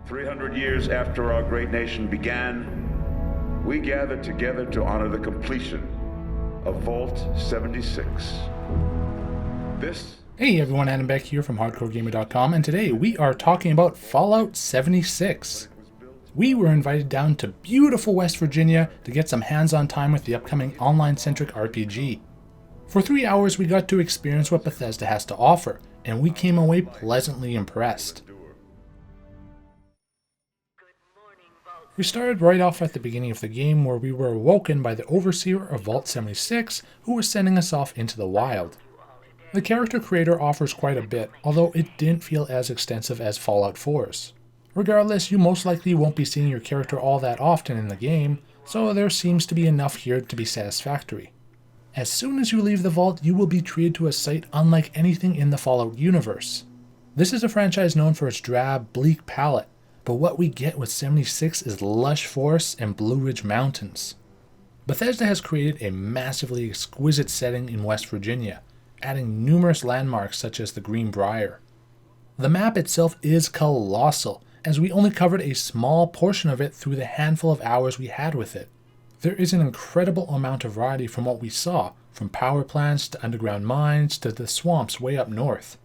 300 years after our great nation began, we gathered together to honor the completion of Vault 76. Hey everyone, Adam Beck here from HardcoreGamer.com, and today we are talking about Fallout 76. We were invited down to beautiful West Virginia to get some hands-on time with the upcoming online-centric RPG. For 3 hours we got to experience what Bethesda has to offer, and we came away pleasantly impressed. We started right off at the beginning of the game where we were awoken by the overseer of Vault 76 who was sending us off into the wild. The character creator offers quite a bit, although it didn't feel as extensive as Fallout 4's. Regardless, you most likely won't be seeing your character all that often in the game, so there seems to be enough here to be satisfactory. As soon as you leave the vault, you will be treated to a sight unlike anything in the Fallout universe. This is a franchise known for its drab, bleak palette, but what we get with 76 is lush forests and Blue Ridge Mountains. Bethesda has created a massively exquisite setting in West Virginia, adding numerous landmarks such as the Greenbrier. The map itself is colossal, as we only covered a small portion of it through the handful of hours we had with it. There is an incredible amount of variety from what we saw, from power plants to underground mines to the swamps way up north.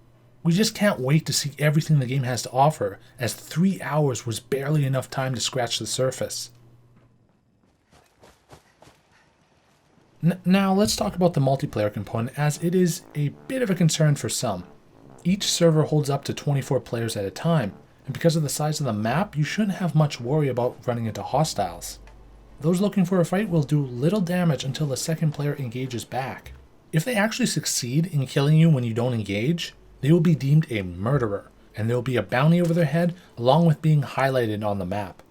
We just can't wait to see everything the game has to offer, as 3 hours was barely enough time to scratch the surface. Now let's talk about the multiplayer component, as it is a bit of a concern for some. Each server holds up to 24 players at a time, and because of the size of the map, you shouldn't have much worry about running into hostiles. Those looking for a fight will do little damage until the second player engages back. If they actually succeed in killing you when you don't engage, they will be deemed a murderer, and there will be a bounty over their head along with being highlighted on the map.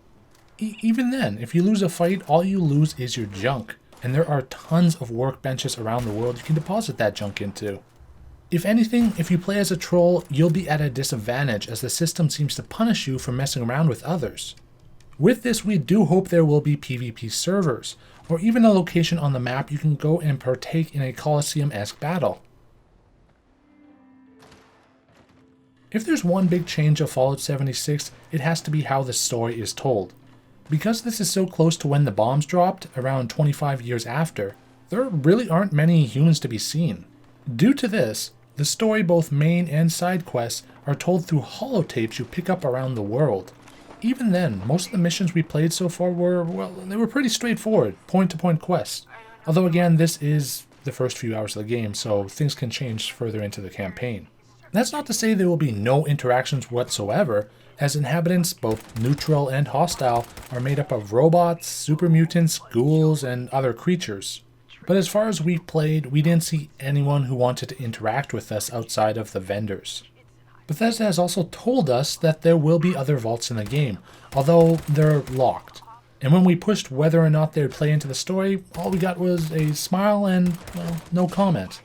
Even then, if you lose a fight, all you lose is your junk, and there are tons of workbenches around the world you can deposit that junk into. If anything, if you play as a troll, you'll be at a disadvantage as the system seems to punish you for messing around with others. With this, we do hope there will be PvP servers, or even a location on the map you can go and partake in a Colosseum-esque battle. If there's one big change of Fallout 76, it has to be how the story is told. Because this is so close to when the bombs dropped, around 25 years after, there really aren't many humans to be seen. Due to this, the story, both main and side quests, are told through holotapes you pick up around the world. Even then, most of the missions we played so far were pretty straightforward, point-to-point quests. Although again, this is the first few hours of the game, so things can change further into the campaign. That's not to say there will be no interactions whatsoever, as inhabitants, both neutral and hostile, are made up of robots, super mutants, ghouls, and other creatures. But as far as we've played, we didn't see anyone who wanted to interact with us outside of the vendors. Bethesda has also told us that there will be other vaults in the game, although they're locked. And when we pushed whether or not they would play into the story, all we got was a smile and, well, no comment.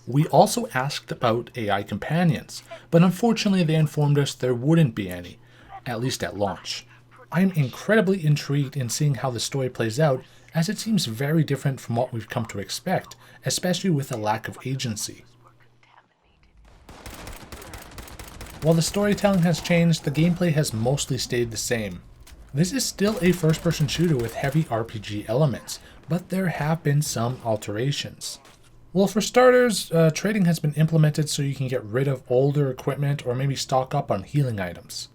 We also asked about AI companions, but unfortunately they informed us there wouldn't be any, at least at launch. I'm incredibly intrigued in seeing how the story plays out, as it seems very different from what we've come to expect, especially with a lack of agency. While the storytelling has changed, the gameplay has mostly stayed the same. This is still a first-person shooter with heavy RPG elements, but there have been some alterations. Well, for starters, trading has been implemented so you can get rid of older equipment or maybe stock up on healing items.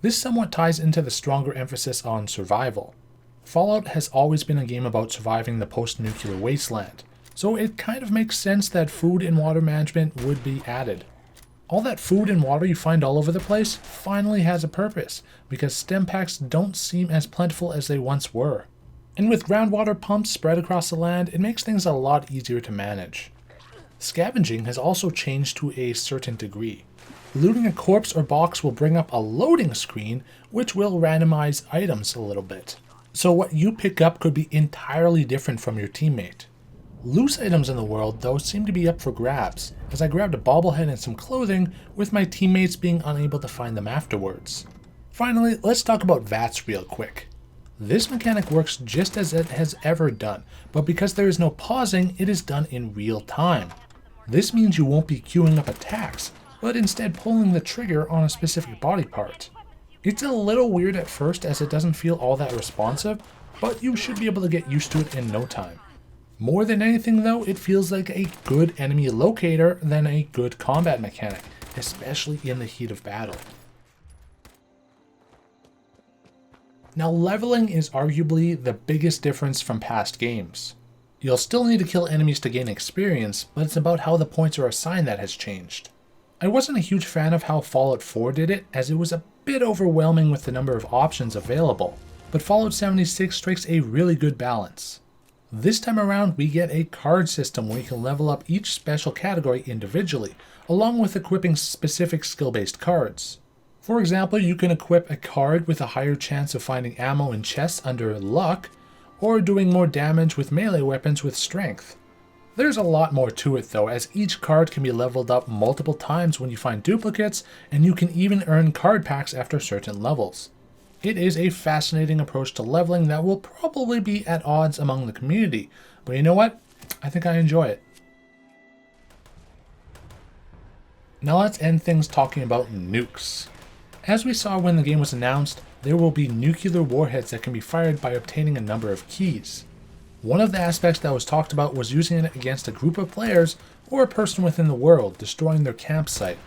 This somewhat ties into the stronger emphasis on survival. Fallout has always been a game about surviving the post-nuclear wasteland, so it kind of makes sense that food and water management would be added. All that food and water you find all over the place finally has a purpose, because stem packs don't seem as plentiful as they once were. And with groundwater pumps spread across the land, it makes things a lot easier to manage. Scavenging has also changed to a certain degree. Looting a corpse or box will bring up a loading screen, which will randomize items a little bit. So what you pick up could be entirely different from your teammate. Loose items in the world, though, seem to be up for grabs, as I grabbed a bobblehead and some clothing, with my teammates being unable to find them afterwards. Finally, let's talk about VATS real quick. This mechanic works just as it has ever done, but because there is no pausing, it is done in real time. This means you won't be queuing up attacks, but instead pulling the trigger on a specific body part. It's a little weird at first as it doesn't feel all that responsive, but you should be able to get used to it in no time. More than anything though, it feels like a good enemy locator than a good combat mechanic, especially in the heat of battle. Now leveling is arguably the biggest difference from past games. You'll still need to kill enemies to gain experience, but it's about how the points are assigned that has changed. I wasn't a huge fan of how Fallout 4 did it, as it was a bit overwhelming with the number of options available, but Fallout 76 strikes a really good balance. This time around we get a card system where you can level up each special category individually, along with equipping specific skill-based cards. For example, you can equip a card with a higher chance of finding ammo in chests under luck, or doing more damage with melee weapons with strength. There's a lot more to it though, as each card can be leveled up multiple times when you find duplicates, and you can even earn card packs after certain levels. It is a fascinating approach to leveling that will probably be at odds among the community, but you know what? I think I enjoy it. Now let's end things talking about nukes. As we saw when the game was announced, there will be nuclear warheads that can be fired by obtaining a number of keys. One of the aspects that was talked about was using it against a group of players or a person within the world, destroying their campsite.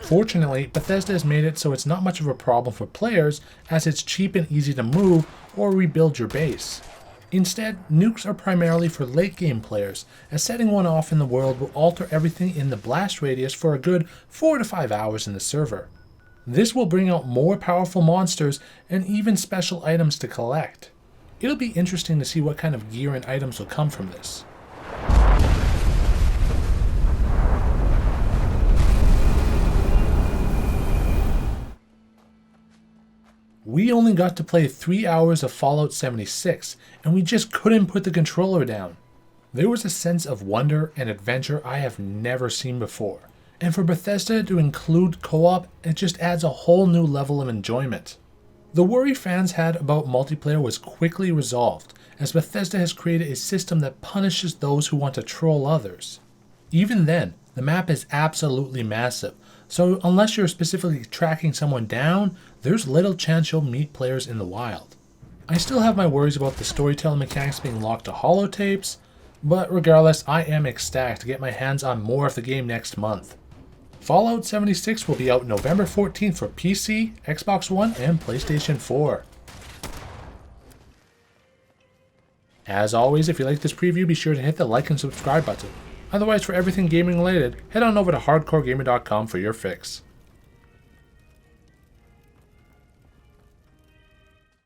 Fortunately, Bethesda has made it so it's not much of a problem for players, as it's cheap and easy to move or rebuild your base. Instead, nukes are primarily for late game players, as setting one off in the world will alter everything in the blast radius for a good 4 to 5 hours in the server. This will bring out more powerful monsters and even special items to collect. It'll be interesting to see what kind of gear and items will come from this. We only got to play 3 hours of Fallout 76, and we just couldn't put the controller down. There was a sense of wonder and adventure I have never seen before. And for Bethesda to include co-op, it just adds a whole new level of enjoyment. The worry fans had about multiplayer was quickly resolved, as Bethesda has created a system that punishes those who want to troll others. Even then, the map is absolutely massive, so unless you're specifically tracking someone down, there's little chance you'll meet players in the wild. I still have my worries about the storytelling mechanics being locked to holotapes, but regardless, I am ecstatic to get my hands on more of the game next month. Fallout 76 will be out November 14th for PC, Xbox One, and PlayStation 4. As always, if you like this preview, be sure to hit the like and subscribe button. Otherwise, for everything gaming related, head on over to hardcoregamer.com for your fix.